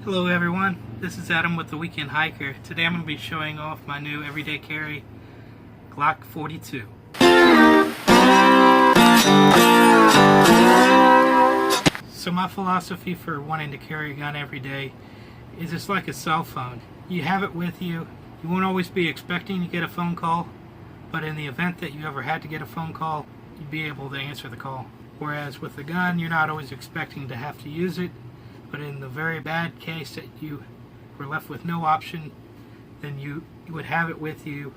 Hello everyone, this is Adam with The Weekend Hiker. Today I'm going to be showing off my new everyday carry, Glock 42. So my philosophy for wanting to carry a gun every day is it's like a cell phone. You have it with you. You won't always be expecting to get a phone call, but in the event that you ever had to get a phone call, you'd be able to answer the call. Whereas with the gun, you're not always expecting to have to use it. But in the very bad case that you were left with no option, then you would have it with you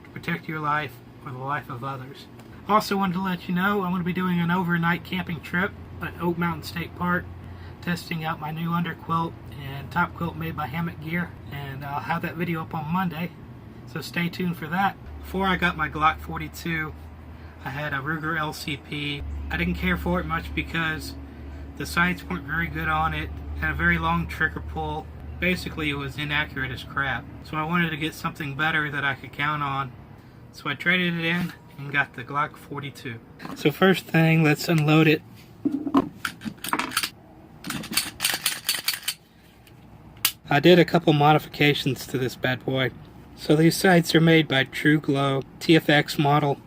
to protect your life or the life of others. Also wanted to let you know I'm going to be doing an overnight camping trip at Oak Mountain State Park, testing out my new underquilt and top quilt made by Hammock Gear, and I'll have that video up on Monday, so stay tuned for that. Before I got my Glock 42, I had a Ruger LCP. I didn't care for it much because the sights weren't very good on it, had a very long trigger pull. Basically it was inaccurate as crap. So I wanted to get something better that I could count on. So I traded it in and got the Glock 42. So first thing, let's unload it. I did a couple modifications to this bad boy. So these sights are made by True Glow TFX model,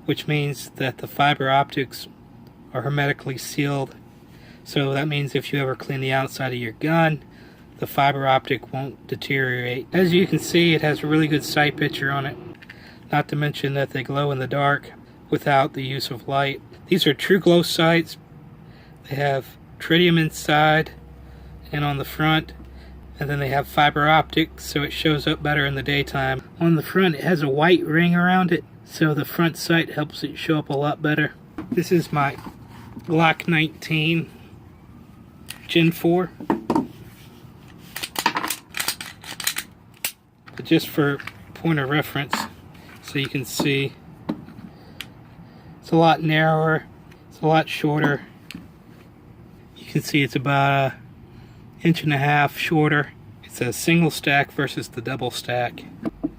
which means that the fiber optics are hermetically sealed. So that means if you ever clean the outside of your gun, the fiber optic won't deteriorate. As you can see, it has a really good sight picture on it. Not to mention that they glow in the dark without the use of light. These are True Glow sights. They have tritium inside and on the front. And then they have fiber optics, so it shows up better in the daytime. On the front, it has a white ring around it, so the front sight helps it show up a lot better. This is my Glock 19 Gen 4. But just for point of reference, so you can see, it's a lot narrower, it's a lot shorter. You can see it's about an inch and a half shorter. It's a single stack versus the double stack.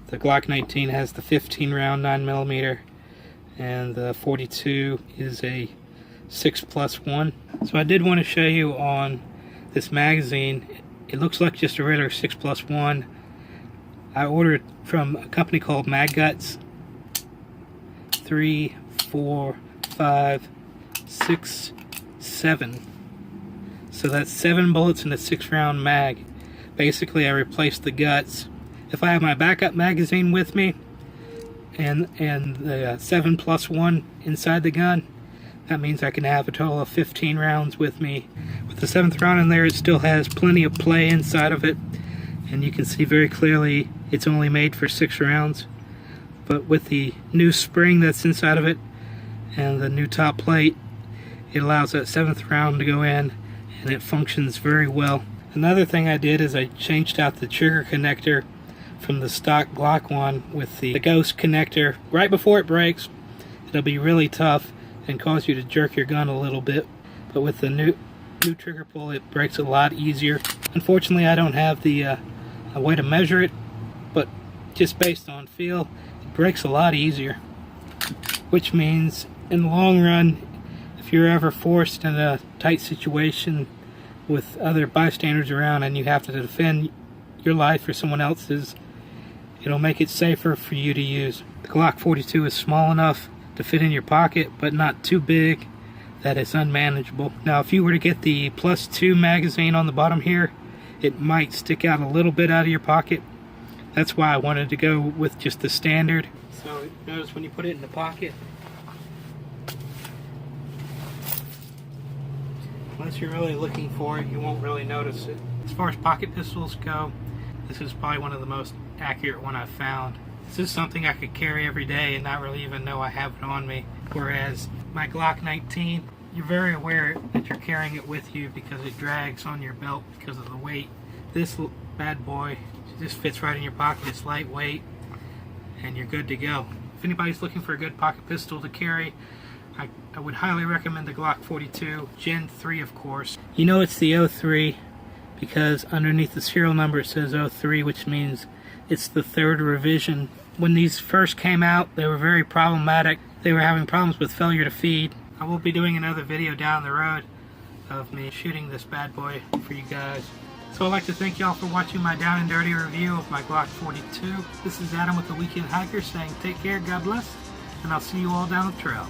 The Glock 19 has the 15 round 9mm, and the 42 is a 6+1. So I did want to show you on this magazine. It looks like just a regular 6+1. I ordered from a company called Mag Guts. 3, 4, 5, 6, 7. So that's 7 bullets in a 6-round mag. Basically, I replaced the guts. If I have my backup magazine with me and the 7+1 inside the gun, that means I can have a total of 15 rounds with me. With the 7th round in there, it still has plenty of play inside of it, and you can see very clearly it's only made for 6 rounds. But with the new spring that's inside of it and the new top plate, it allows that 7th round to go in, and it functions very well. Another thing I did is I changed out the trigger connector from the stock Glock one with the Ghost connector. Right before it breaks, it'll be really tough and cause you to jerk your gun a little bit, but with the new trigger pull, it breaks a lot easier. Unfortunately, I don't have the a way to measure it, but just based on feel, it breaks a lot easier, which means in the long run, if you're ever forced in a tight situation with other bystanders around and you have to defend your life or someone else's, it'll make it safer for you to use. The Glock 42 is small enough to fit in your pocket, but not too big that it's unmanageable. Now, if you were to get the +2 magazine on the bottom here, it might stick out a little bit out of your pocket. That's why I wanted to go with just the standard. So notice when you put it in the pocket, unless you're really looking for it, you won't really notice it. As far as pocket pistols go, this is probably one of the most accurate one I've found. This is something I could carry every day and not really even know I have it on me. Whereas my Glock 19, you're very aware that you're carrying it with you because it drags on your belt because of the weight. This bad boy just fits right in your pocket. It's lightweight and you're good to go. If anybody's looking for a good pocket pistol to carry, I would highly recommend the Glock 42 Gen 3, of course. You know it's the 03 because underneath the serial number it says 03, which means it's the 3rd revision. When these first came out, they were very problematic. They were having problems with failure to feed. I will be doing another video down the road of me shooting this bad boy for you guys. So I'd like to thank y'all for watching my down and dirty review of my Glock 42. This is Adam with The Weekend Hiker saying take care, God bless, and I'll see you all down the trail.